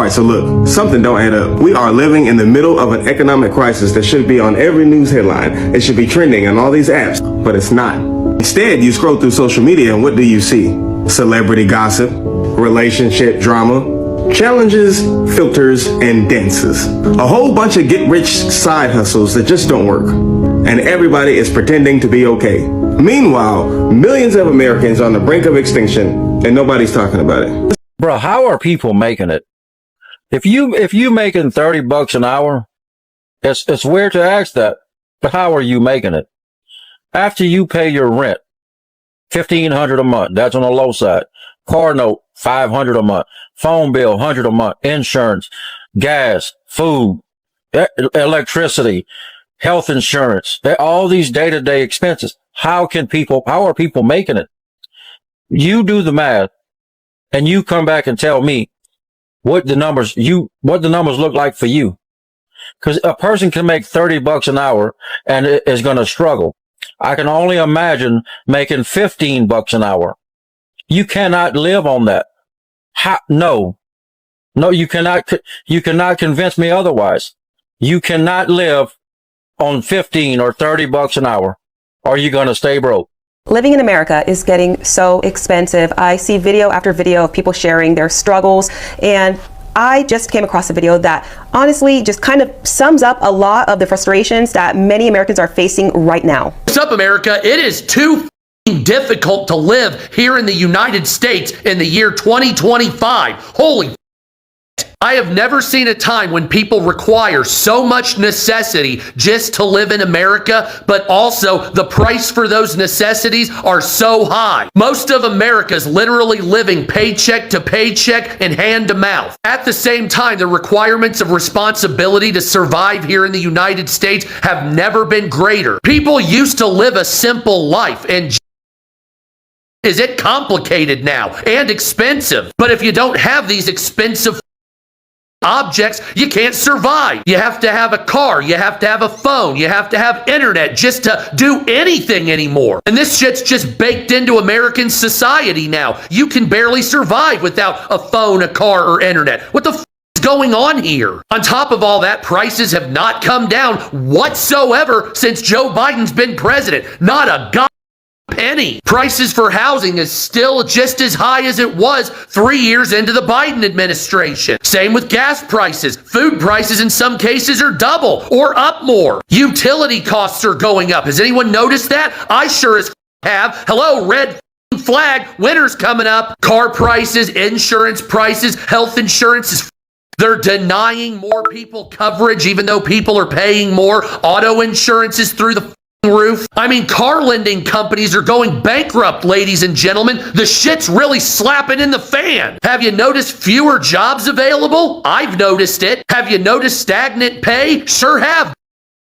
right, so look, something don't add up. We are living in the middle of an economic crisis that should be on every news headline. It should be trending on all these apps, but it's not. Instead, you scroll through social media and what do you see? Celebrity gossip, relationship drama, challenges, filters, and dances. A whole bunch of get-rich side hustles that just don't work. And everybody is pretending to be okay. Meanwhile, millions of Americans are on the brink of extinction and nobody's talking about it. Bro, how are people making it? If you making $30 an hour, it's weird to ask that, but how are you making it? After you pay your rent, $1,500 a month, that's on the low side. Car note, $500 a month. Phone bill, $100 a month. Insurance, gas, food, electricity, health insurance, all these day-to-day expenses. How are people making it? You do the math and you come back and tell me what the numbers look like for you. Cause a person can make $30 an hour and is going to struggle. I can only imagine making $15 an hour. You cannot live on that. No, you cannot convince me otherwise. You cannot live on 15 or $30 an hour. Or you're going to stay broke. Living in America is getting so expensive. I see video after video of people sharing their struggles, and I just came across a video that honestly just kind of sums up a lot of the frustrations that many Americans are facing right now. What's up, America? It is too difficult to live here in the United States in the year 2025. Holy I have never seen a time when people require so much necessity just to live in America, but also the price for those necessities are so high. Most of America's literally living paycheck to paycheck and hand to mouth. At the same time, the requirements of responsibility to survive here in the United States have never been greater. People used to live a simple life, and is it complicated now and expensive? But if you don't have these expensive objects, you can't survive. You have to have a car, you have to have a phone, you have to have internet just to do anything anymore. And this shit's just baked into American society now. You can barely survive without a phone, a car, or internet. What the f is going on here? On top of all that, prices have not come down whatsoever since Joe Biden's been president. Not a penny. Prices for housing is still just as high as it was 3 years into the Biden administration. Same with gas prices. Food prices in some cases are double or up more. Utility costs are going up. Has anyone noticed that? I sure as have. Hello, red flag. Winter's coming up. Car prices, insurance prices, health insurance is they're denying more people coverage even though people are paying more. Auto insurance is through the roof. I mean, car lending companies are going bankrupt, ladies and gentlemen. The shit's really slapping in the fan. Have you noticed fewer jobs available? I've noticed it. Have you noticed stagnant pay? Sure have.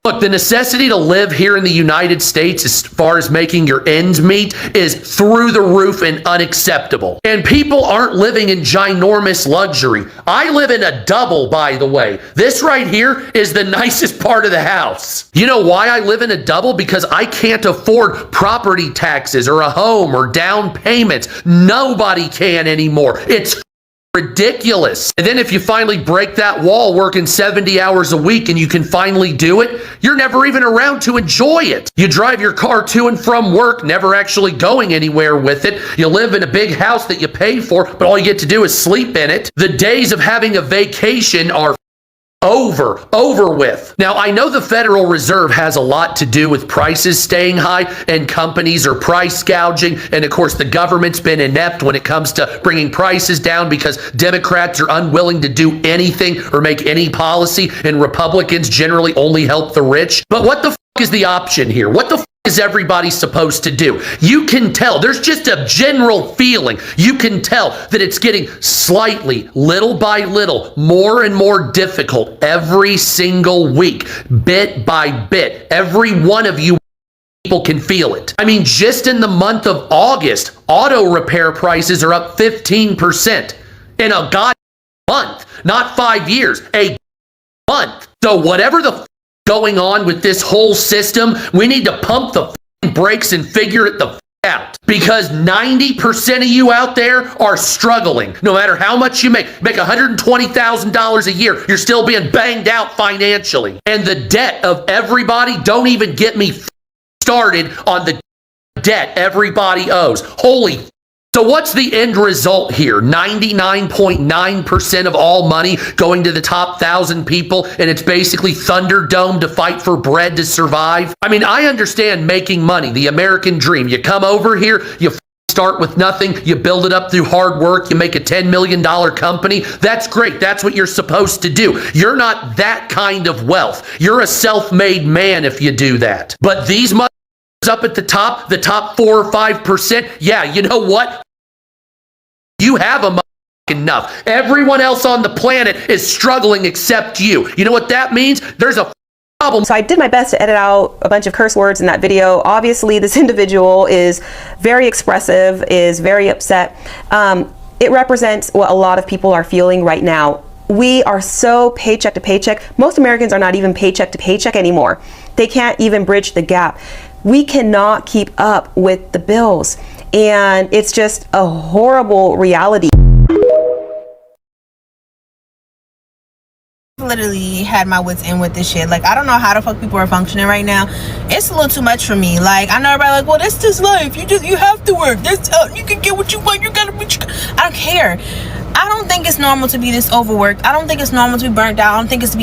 Look, the necessity to live here in the United States as far as making your ends meet is through the roof and unacceptable. And people aren't living in ginormous luxury. I live in a double, by the way. This right here is the nicest part of the house. You know why I live in a double? Because I can't afford property taxes or a home or down payments. Nobody can anymore. It's ridiculous. And then if you finally break that wall working 70 hours a week and you can finally do it, you're never even around to enjoy it. You drive your car to and from work, never actually going anywhere with it. You live in a big house that you pay for, but all you get to do is sleep in it. The days of having a vacation are over with. Now, I know the Federal Reserve has a lot to do with prices staying high and companies are price gouging. And of course, the government's been inept when it comes to bringing prices down because Democrats are unwilling to do anything or make any policy, and Republicans generally only help the rich. But what the f is the option here? What the f is everybody supposed to do? You can tell. There's just a general feeling. You can tell that it's getting slightly, little by little, more and more difficult every single week, bit by bit. Every one of you people can feel it. I mean, just in the month of August, auto repair prices are up 15% in a month, not 5 years, a month. So whatever the going on with this whole system, we need to pump the brakes and figure it the out. Because 90% of you out there are struggling. No matter how much you make $120,000 a year, you're still being banged out financially. And the debt of everybody, don't even get me started on the debt everybody owes. Holy. So what's the end result here? 99.9% of all money going to the top 1,000 people, and it's basically Thunderdome to fight for bread to survive? I mean, I understand making money, the American dream. You come over here, you start with nothing, you build it up through hard work, you make a $10 million company. That's great. That's what you're supposed to do. You're not that kind of wealth. You're a self-made man if you do that. But these up at the top 4 or 5%, yeah, you know what? You have enough. Everyone else on the planet is struggling except you. You know what that means? There's a problem. So I did my best to edit out a bunch of curse words in that video. Obviously, this individual is very expressive, is very upset. It represents what a lot of people are feeling right now. We are so paycheck to paycheck. Most Americans are not even paycheck to paycheck anymore. They can't even bridge the gap. We cannot keep up with the bills. And it's just a horrible reality. Literally had my wits in with this shit. Like, I don't know how the fuck people are functioning right now. It's a little too much for me. Like, I know everybody like, well, that's just life. You have to work. That's you can get what you want. You gotta be. I don't care. I don't think it's normal to be this overworked. I don't think it's normal to be burnt out. I don't think it's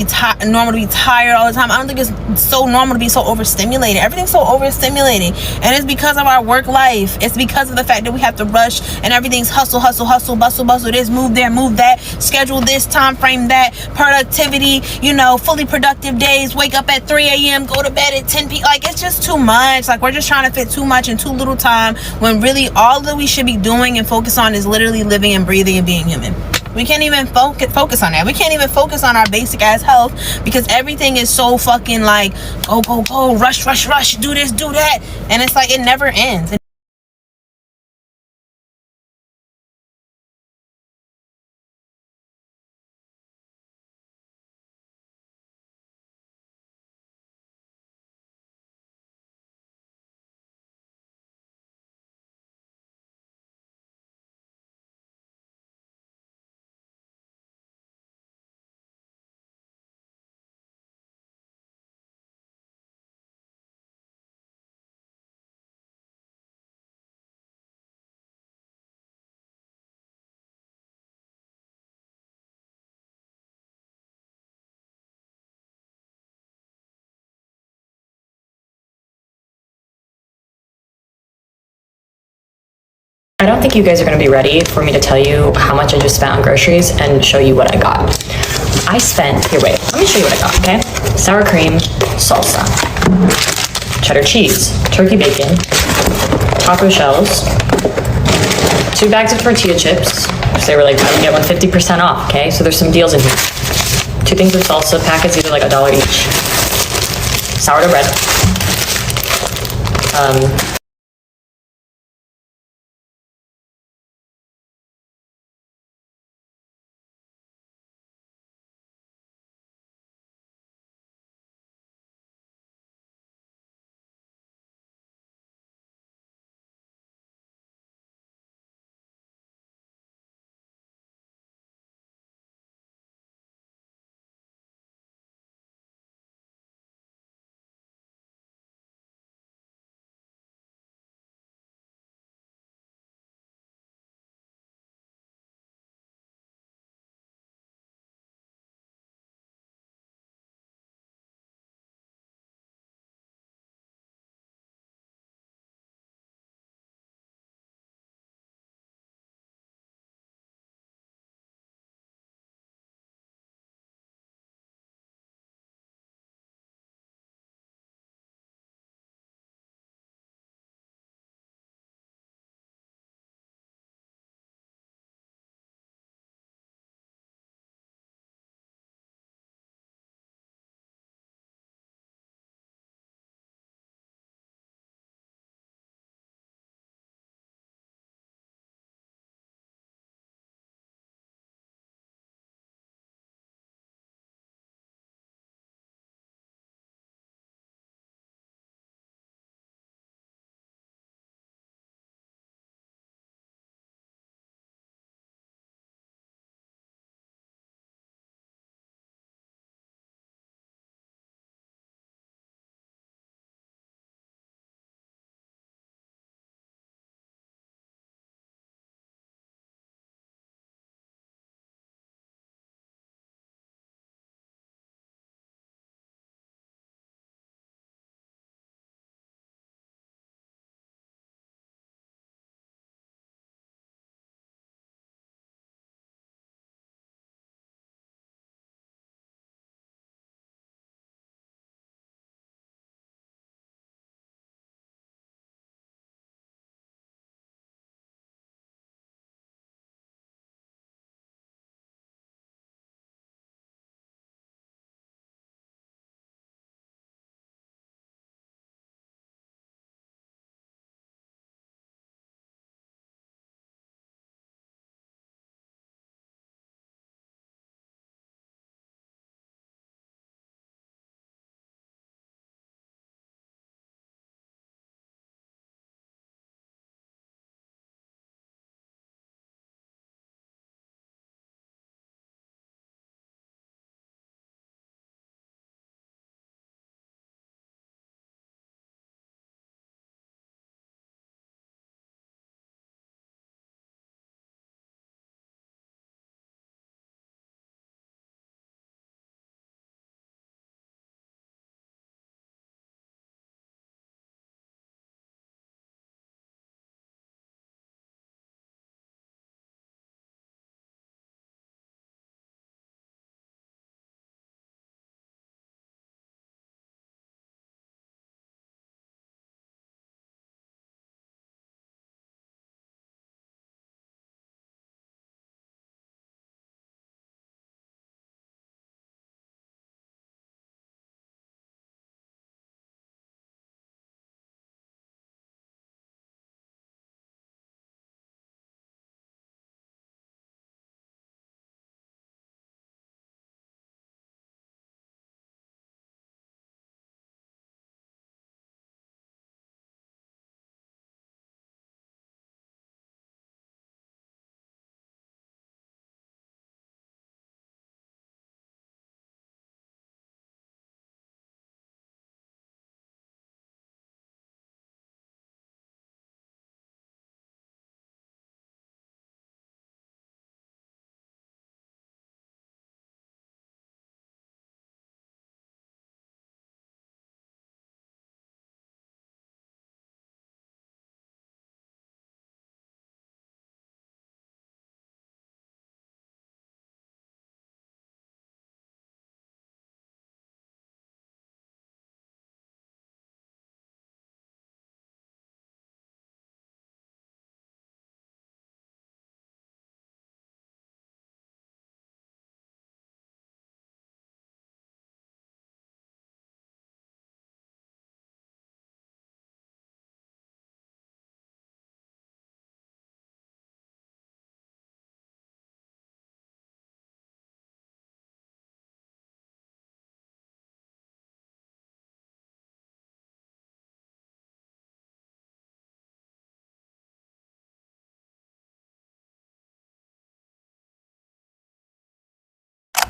normal to be tired all the time. I don't think it's so normal to be so overstimulated. Everything's so overstimulating, and it's because of our work life. It's because of the fact that we have to rush and everything's hustle, hustle, hustle, bustle, bustle. This, move there, move that, schedule this, time frame that, productivity. Fully productive days. Wake up at 3 a.m. Go to bed at 10 p.m. Like, it's just too much. Like, we're just trying to fit too much in too little time, when really all that we should be doing and focus on is literally living and breathing and being human. We can't even focus on that. We can't even focus on our basic ass health, because everything is so fucking like, go, go, go, rush, rush, rush, do this, do that. And it's like, it never ends. I don't think you guys are going to be ready for me to tell you how much I just spent on groceries and show you what I got. I spent, here, wait, let me show you what I got, okay? Sour cream, salsa, cheddar cheese, turkey bacon, taco shells, 2 bags of tortilla chips, because they were like, I would get one 50% off, okay? So there's some deals in here. 2 things of salsa, packets either like $1 each. Sourdough bread.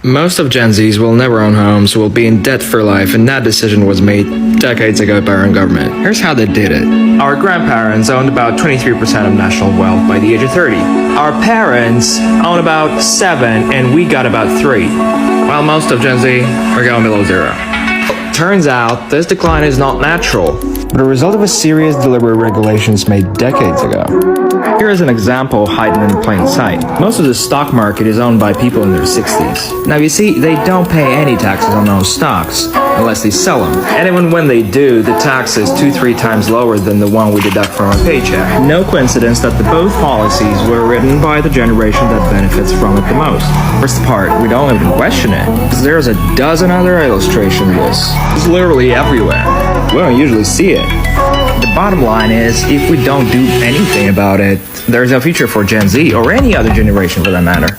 Most of Gen Zs will never own homes, will be in debt for life, and that decision was made decades ago by our government. Here's how they did it. Our grandparents owned about 23% of national wealth by the age of 30. Our parents owned about 7, and we got about 3. While most of Gen Z are going below 0. Turns out, this decline is not natural, but a result of a series of deliberate regulations made decades ago. Here is an example hidden in plain sight. Most of the stock market is owned by people in their 60s. Now you see, they don't pay any taxes on owned stocks, unless they sell them. And even when they do, the tax is 2-3 times lower than the one we deduct from our paycheck. No coincidence that both policies were written by the generation that benefits from it the most. First part, we don't even question it, because there's a dozen other illustrations of this. It's literally everywhere. We don't usually see it. The bottom line is, if we don't do anything about it, there's no future for Gen Z or any other generation for that matter.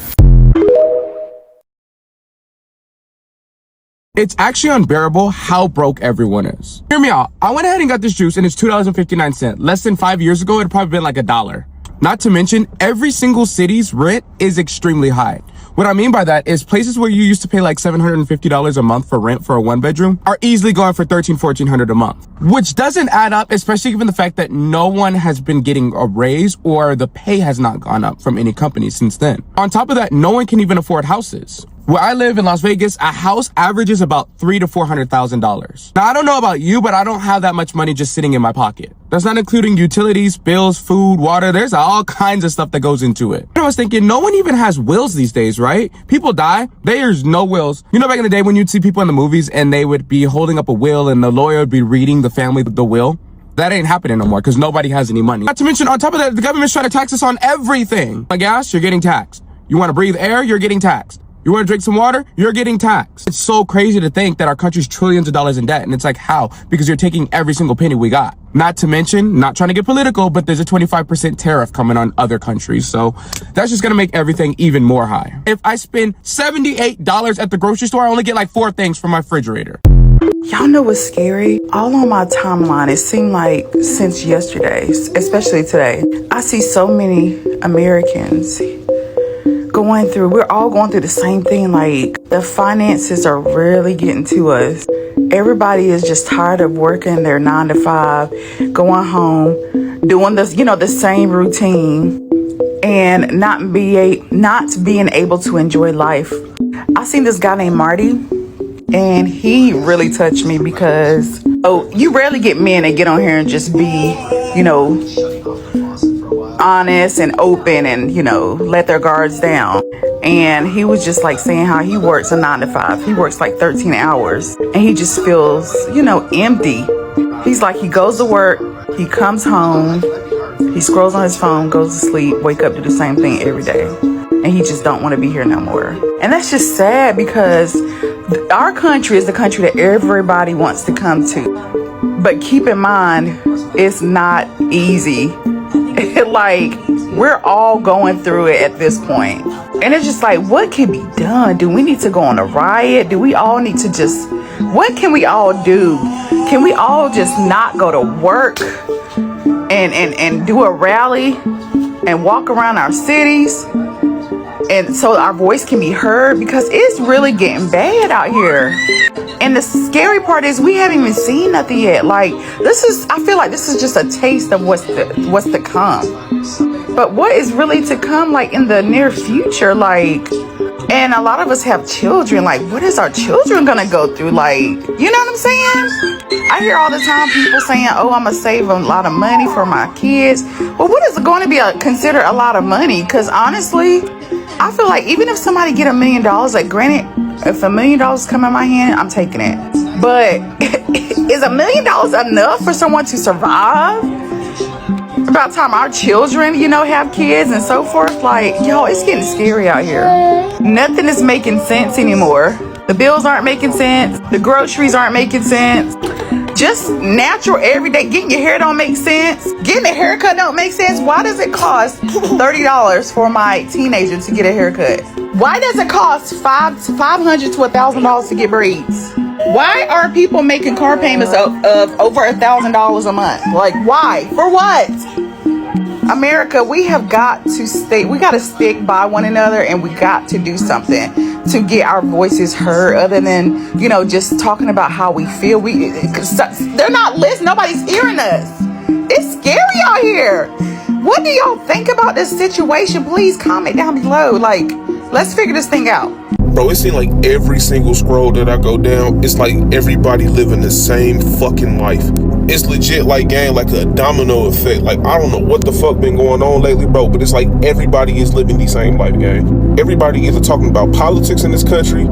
It's actually unbearable how broke everyone is. Hear me out. I went ahead and got this juice and it's $2.59. Less than 5 years ago, it'd probably been like $1. Not to mention, every single city's rent is extremely high. What I mean by that is places where you used to pay like $750 a month for rent for a 1-bedroom are easily going for $1,300-1,400 a month, which doesn't add up, especially given the fact that no one has been getting a raise or the pay has not gone up from any company since then. On top of that, no one can even afford houses. Where I live in Las Vegas, a house averages about $300,000 to $400,000. Now, I don't know about you, but I don't have that much money just sitting in my pocket. That's not including utilities, bills, food, water. There's all kinds of stuff that goes into it. I was thinking, no one even has wills these days, right? People die. There's no wills. You know, back in the day when you'd see people in the movies and they would be holding up a will and the lawyer would be reading the family the will? That ain't happening no more because nobody has any money. Not to mention, on top of that, the government's trying to tax us on everything. On gas, you're getting taxed. You want to breathe air, you're getting taxed. You want to drink some water? You're getting taxed. It's so crazy to think that our country's trillions of dollars in debt. And it's like, how? Because you're taking every single penny we got. Not to mention, not trying to get political, but there's a 25% tariff coming on other countries. So that's just going to make everything even more high. If I spend $78 at the grocery store, I only get like 4 things from my refrigerator. Y'all know what's scary? All on my timeline, it seemed like since yesterday, especially today, I see so many Americans we're all going through the same thing. Like, the finances are really getting to us. Everybody is just tired of working their 9 to 5, going home, doing this, the same routine, and not being able to enjoy life. I seen this guy named Marty, and he really touched me because, you rarely get men that get on here and just be, honest and open and, let their guards down. And he was just like saying how he works a 9 to 5. He works like 13 hours and he just feels, empty. He's like, he goes to work, he comes home, he scrolls on his phone, goes to sleep, wake up, do the same thing every day. And he just don't want to be here no more. And that's just sad because our country is the country that everybody wants to come to. But keep in mind, it's not easy. Like, we're all going through it at this point. And it's just like, what can be done? Do we need to go on a riot? Do we all need to what can we all do? Can we all just not go to work and do a rally and walk around our cities? And so our voice can be heard, because it's really getting bad out here. And the scary part is we haven't even seen nothing yet. Like, I feel like this is just a taste of what's to come. But what is really to come, like, in the near future? Like, and a lot of us have children. Like, what is our children gonna go through? Like, you know what I'm saying? I hear all the time people saying, I'm gonna save a lot of money for my kids. Well, what is going to be considered a lot of money? Because honestly, I feel like even if somebody get $1 million, like, granted, if $1 million come in my hand, I'm taking it. But is $1 million enough for someone to survive? About time our children, have kids and so forth. Like, it's getting scary out here. Nothing is making sense anymore. The bills aren't making sense. The groceries aren't making sense. Just natural everyday, getting your hair don't make sense. Getting a haircut don't make sense. Why does it cost $30 for my teenager to get a haircut? Why does it cost $500 to $1,000 to get braids? Why are people making car payments of over $1,000 a month? Like, why? For what? America, we have got to stick by one another, and we got to do something. to get our voices heard, other than, you know, just talking about how we feel. They're not listening. Nobody's hearing us. It's scary out here. What do y'all think about this situation? Please comment down below. Like, let's figure this thing out. Bro, it seems like every single scroll that I go down, it's like everybody living the same fucking life. It's legit like, gang, like a domino effect. Like, I don't know what the fuck been going on lately, bro, but it's like everybody is living the same life, gang. Everybody either talking about politics in this country,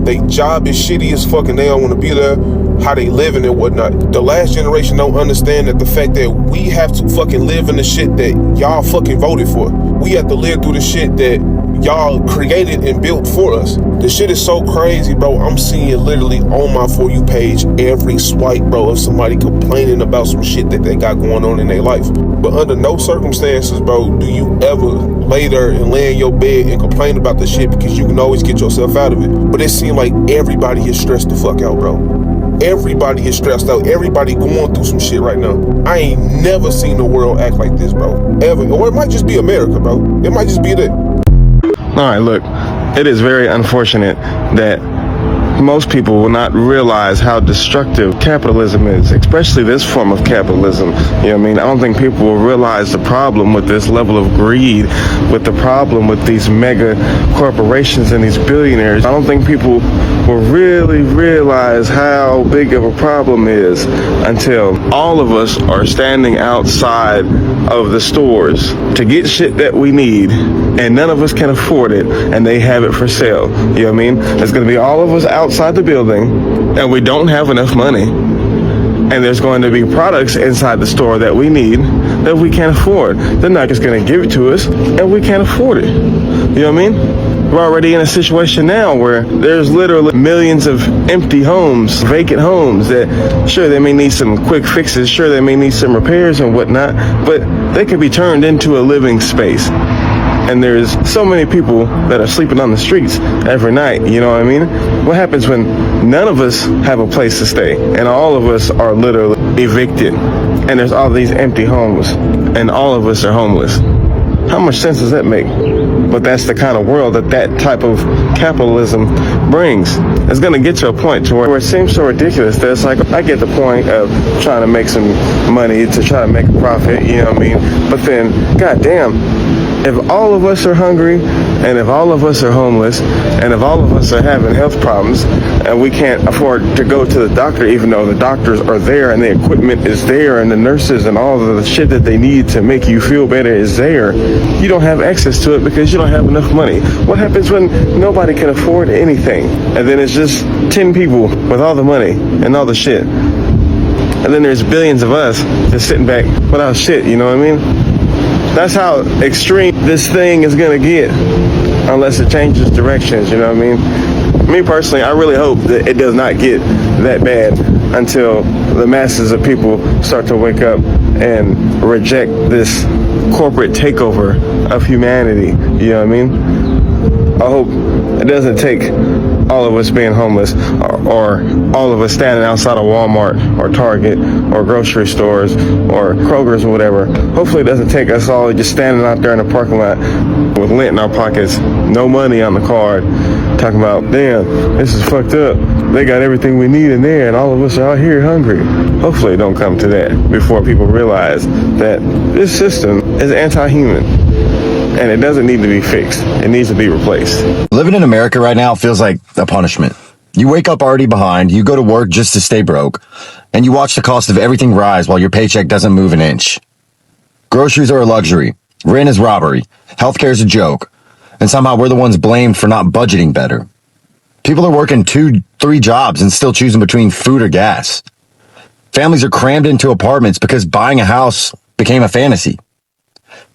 they job is shitty as fuck and they don't want to be there, how they living and whatnot. The last generation don't understand that the fact that we have to fucking live in the shit that y'all fucking voted for. We have to live through the shit that y'all created and built for us. The shit is so crazy, bro. I'm seeing literally on my For You page every swipe, bro, of somebody complaining about some shit that they got going on in their life. But under no circumstances, bro, do you ever lay there and lay in your bed and complain about the shit, because you can always get yourself out of it. But it seems like everybody is stressed the fuck out, bro. Everybody is stressed out. Everybody going through some shit right now. I ain't never seen the world act like this, bro. Ever. Or it might just be America, bro. It might just be that. All right, look, it is very unfortunate that most people will not realize how destructive capitalism is, especially this form of capitalism. You know what I mean? I don't think people will realize the problem with this level of greed, with the problem with these mega corporations and these billionaires. I don't think people will really realize how big of a problem is until all of us are standing outside of the stores to get shit that we need, and none of us can afford it, and they have it for sale. You know what I mean? There's going to be all of us outside the building, and we don't have enough money, and there's going to be products inside the store that we need that we can't afford. They're not just going to give it to us, and we can't afford it. You know what I mean? We're already in a situation now where there's literally millions of empty homes, vacant homes that, sure, they may need some quick fixes, sure, they may need some repairs and whatnot, but they could be turned into a living space. And there's so many people that are sleeping on the streets every night, you know what I mean? What happens when none of us have a place to stay and all of us are literally evicted, and there's all these empty homes and all of us are homeless? How much sense does that make? But that's the kind of world that type of capitalism brings. It's going to get to a point to where it seems so ridiculous that it's like, I get the point of trying to make some money, to try to make a profit, you know what I mean? But then, goddamn, if all of us are hungry, and if all of us are homeless, and if all of us are having health problems, and we can't afford to go to the doctor, even though the doctors are there and the equipment is there and the nurses and all of the shit that they need to make you feel better is there, you don't have access to it because you don't have enough money. What happens when nobody can afford anything, and then it's just 10 people with all the money and all the shit, and then there's billions of us just sitting back without shit, you know what I mean? That's how extreme this thing is gonna get unless it changes directions, you know what I mean? Me personally, I really hope that it does not get that bad until the masses of people start to wake up and reject this corporate takeover of humanity, you know what I mean? I hope it doesn't take all of us being homeless or all of us standing outside of Walmart or Target or grocery stores or Kroger's or whatever. Hopefully it doesn't take us all just standing out there in the parking lot with lint in our pockets, no money on the card, talking about, damn, this is fucked up. They got everything we need in there and all of us are out here hungry. Hopefully it don't come to that before people realize that this system is anti-human. And it doesn't need to be fixed. It needs to be replaced. Living in America right now feels like a punishment. You wake up already behind, you go to work just to stay broke, and you watch the cost of everything rise while your paycheck doesn't move an inch. Groceries are a luxury, rent is robbery, healthcare is a joke, and somehow we're the ones blamed for not budgeting better. People are working 2-3 jobs and still choosing between food or gas. Families are crammed into apartments because buying a house became a fantasy.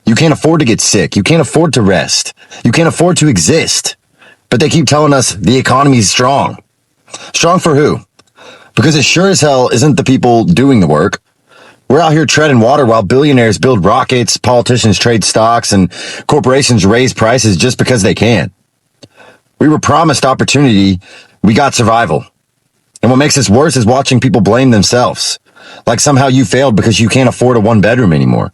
You can't afford to get sick. You can't afford to rest. You can't afford to exist. But they keep telling us the economy's strong. Strong for who? Because it sure as hell isn't the people doing the work. We're out here treading water while billionaires build rockets, politicians trade stocks, and corporations raise prices just because they can. We were promised opportunity. We got survival. And what makes this worse is watching people blame themselves. Like somehow you failed because you can't afford a 1-bedroom anymore.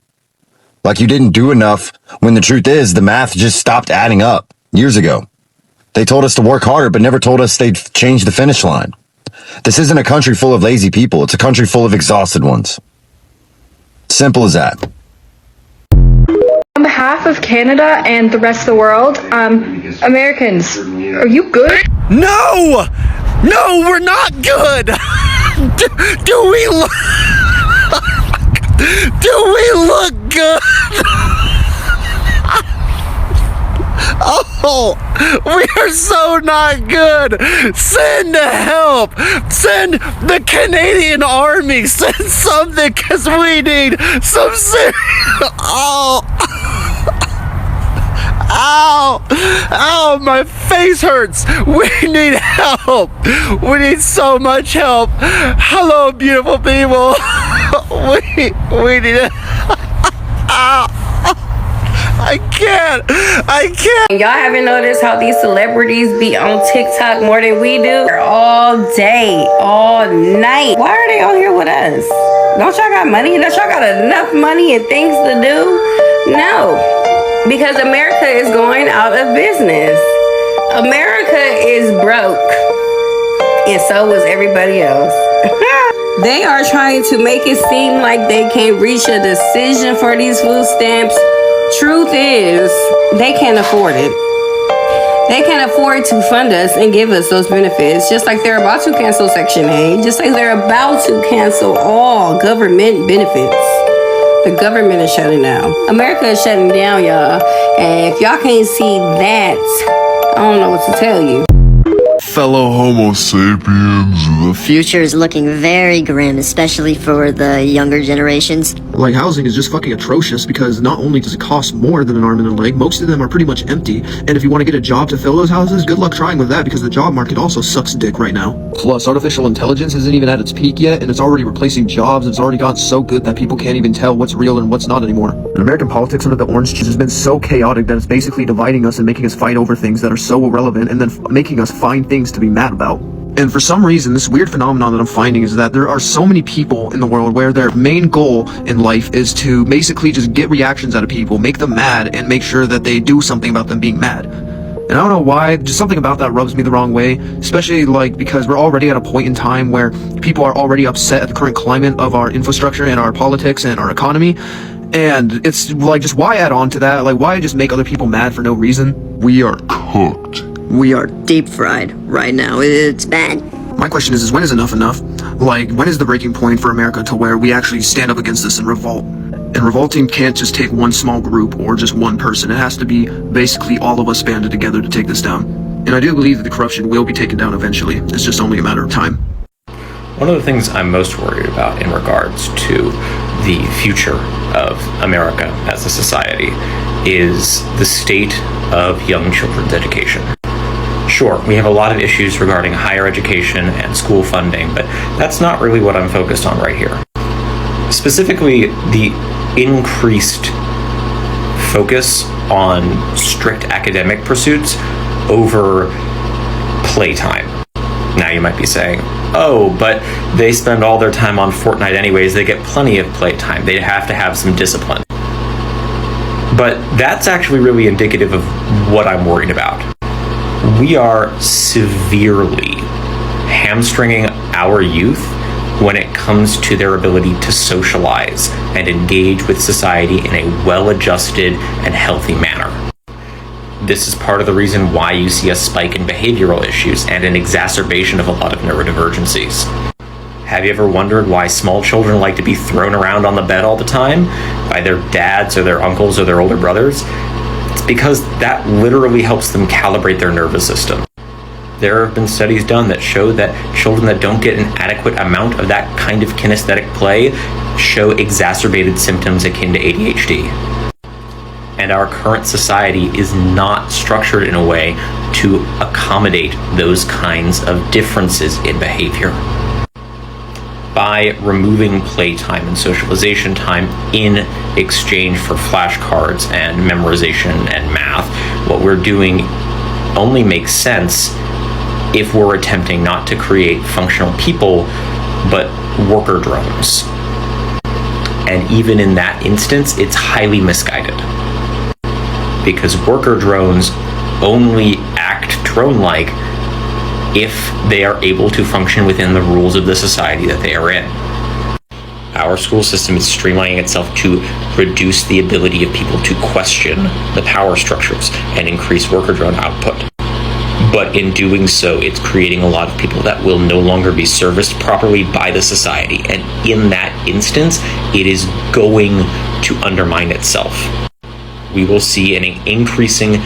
Like you didn't do enough when the truth is the math just stopped adding up years ago. They told us to work harder, but never told us they'd change the finish line. This isn't a country full of lazy people. It's a country full of exhausted ones. Simple as that. On behalf of Canada and the rest of the world, Americans, are you good? No! No, we're not good! Do we look... Do we look good? Oh, we are so not good. Send help. Send the Canadian Army. Send something, because we need some serious... Oh. Ow! Ow, my face hurts! We need help! We need so much help! Hello, beautiful people! We need it! Ow! I can't! Y'all haven't noticed how these celebrities be on TikTok more than we do? They're all day, all night. Why are they on here with us? Don't y'all got money? Don't y'all got enough money and things to do? No. Because America is going out of business. America is broke. And so is everybody else. They are trying to make it seem like they can't reach a decision for these food stamps. Truth is, they can't afford it. They can't afford to fund us and give us those benefits, just like they're about to cancel Section 8, just like they're about to cancel all government benefits. The government is shutting down. America is shutting down, y'all. And if y'all can't see that, I don't know what to tell you. Fellow Homo sapiens. The future is looking very grim, especially for the younger generations. Like, housing is just fucking atrocious because not only does it cost more than an arm and a leg, most of them are pretty much empty. And if you want to get a job to fill those houses, good luck trying with that because the job market also sucks dick right now. Plus, artificial intelligence isn't even at its peak yet, and it's already replacing jobs. It's already gotten so good that people can't even tell what's real and what's not anymore. And American politics under the orange juice has been so chaotic that it's basically dividing us and making us fight over things that are so irrelevant and then making us find things to be mad about. And for some reason, this weird phenomenon that I'm finding is that there are so many people in the world where their main goal in life is to basically just get reactions out of people, make them mad, and make sure that they do something about them being mad. And I don't know why, just something about that rubs me the wrong way, especially like because we're already at a point in time where people are already upset at the current climate of our infrastructure and our politics and our economy. And it's like, just why add on to that? Like, why just make other people mad for no reason? We are cooked. We are deep fried right now. It's bad. My question is when is enough enough? Like, when is the breaking point for America to where we actually stand up against this and revolt? And revolting can't just take one small group or just one person. It has to be basically all of us banded together to take this down. And I do believe that the corruption will be taken down eventually. It's just only a matter of time. One of the things I'm most worried about in regards to the future of America as a society is the state of young children's education. Sure, we have a lot of issues regarding higher education and school funding, but that's not really what I'm focused on right here. Specifically, the increased focus on strict academic pursuits over playtime. Now you might be saying, oh, but they spend all their time on Fortnite anyways, they get plenty of playtime, they have to have some discipline. But that's actually really indicative of what I'm worried about. We are severely hamstringing our youth when it comes to their ability to socialize and engage with society in a well-adjusted and healthy manner. This is part of the reason why you see a spike in behavioral issues and an exacerbation of a lot of neurodivergencies. Have you ever wondered why small children like to be thrown around on the bed all the time by their dads or their uncles or their older brothers? It's because that literally helps them calibrate their nervous system. There have been studies done that show that children that don't get an adequate amount of that kind of kinesthetic play show exacerbated symptoms akin to ADHD. And our current society is not structured in a way to accommodate those kinds of differences in behavior. By removing playtime and socialization time in exchange for flashcards and memorization and math, what we're doing only makes sense if we're attempting not to create functional people, but worker drones. And even in that instance, it's highly misguided. Because worker drones only act drone-like if they are able to function within the rules of the society that they are in. Our school system is streamlining itself to reduce the ability of people to question the power structures and increase worker drone output. But in doing so, it's creating a lot of people that will no longer be serviced properly by the society. And in that instance, it is going to undermine itself. We will see an increasing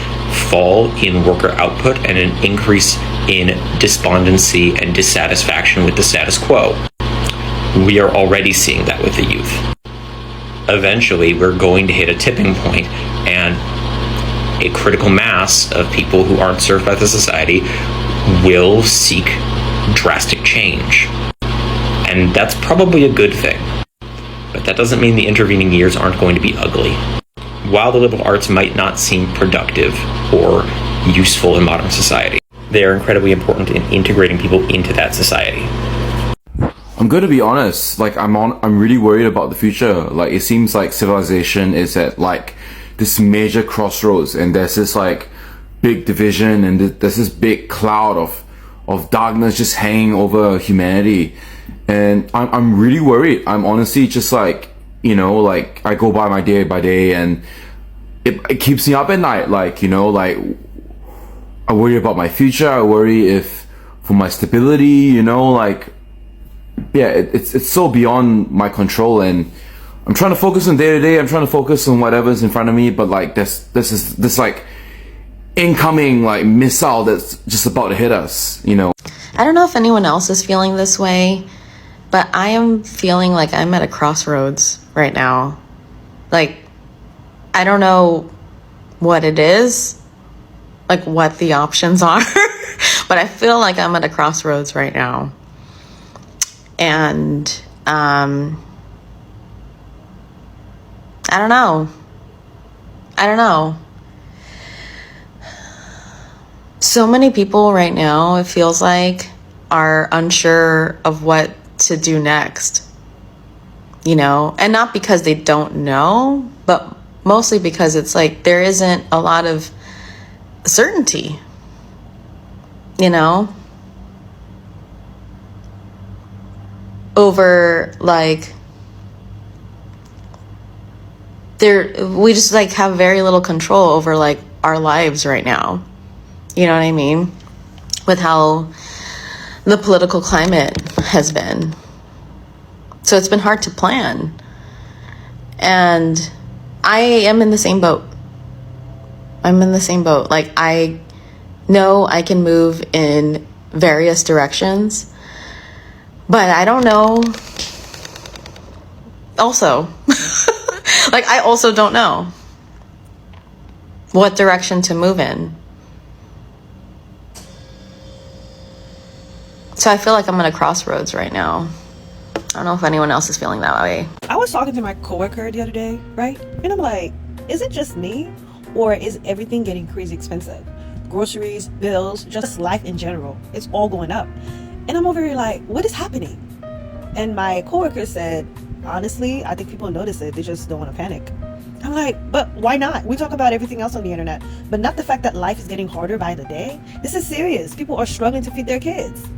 fall in worker output and an increase in despondency and dissatisfaction with the status quo. We are already seeing that with the youth. Eventually, we're going to hit a tipping point, and a critical mass of people who aren't served by the society will seek drastic change. And that's probably a good thing. But that doesn't mean the intervening years aren't going to be ugly. While the liberal arts might not seem productive or useful in modern society, they are incredibly important in integrating people into that society. I'm going to be honest, like I'm really worried about the future. Like it seems like civilization is at like this major crossroads, and there's this like big division, and there's this big cloud of darkness just hanging over humanity. And I'm really worried. I'm honestly just like, you know, like I go by my day by day, and it keeps me up at night. Like, you know, like I worry about my future. I worry if for my stability, you know, like, yeah, it's so beyond my control, and I'm trying to focus on day to day. I'm trying to focus on whatever's in front of me, but like this like incoming like missile that's just about to hit us, you know. I don't know if anyone else is feeling this way, but I am feeling like I'm at a crossroads right now. Like, I don't know what it is, like what the options are, but I feel like I'm at a crossroads right now. And I don't know. So many people right now, it feels like, are unsure of what to do next. You know, and not because they don't know, but mostly because it's like there isn't a lot of certainty, you know, over like we just like have very little control over like our lives right now. You know what I mean? With how the political climate has been. So it's been hard to plan. And I am in the same boat. Like, I know I can move in various directions, but I don't know. Also, like, I also don't know what direction to move in. So I feel like I'm at a crossroads right now. I don't know if anyone else is feeling that way. I was talking to my coworker the other day, right? And I'm like, is it just me? Or is everything getting crazy expensive? Groceries, bills, just life in general. It's all going up. And I'm over here like, what is happening? And my coworker said, honestly, I think people notice it. They just don't want to panic. I'm like, but why not? We talk about everything else on the internet, but not the fact that life is getting harder by the day. This is serious. People are struggling to feed their kids.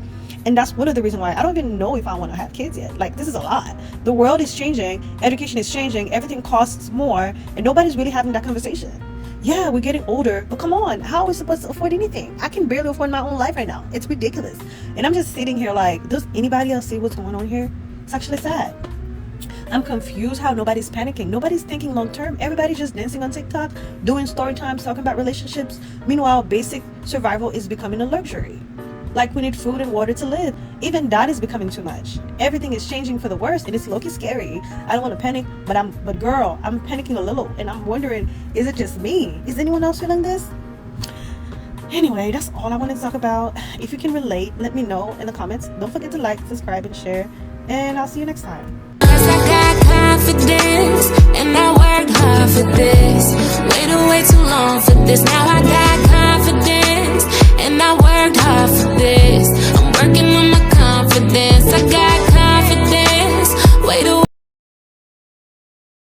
And that's one of the reasons why I don't even know if I want to have kids yet. Like, this is a lot. The world is changing. Education is changing. Everything costs more. And nobody's really having that conversation. Yeah, we're getting older, but come on. How are we supposed to afford anything? I can barely afford my own life right now. It's ridiculous. And I'm just sitting here like, does anybody else see what's going on here? It's actually sad. I'm confused how nobody's panicking. Nobody's thinking long term. Everybody's just dancing on TikTok, doing story times, talking about relationships. Meanwhile, basic survival is becoming a luxury. Like, we need food and water to live. Even that is becoming too much. Everything is changing for the worse, and it's low-key scary. I don't want to panic, but girl, I'm panicking a little, and I'm wondering, is it just me? Is anyone else feeling this? Anyway, that's all I wanted to talk about. If you can relate, let me know in the comments. Don't forget to like, subscribe, and share, and I'll see you next time. Confidence, and I worked hard for this. Waited way too long for this. Now I got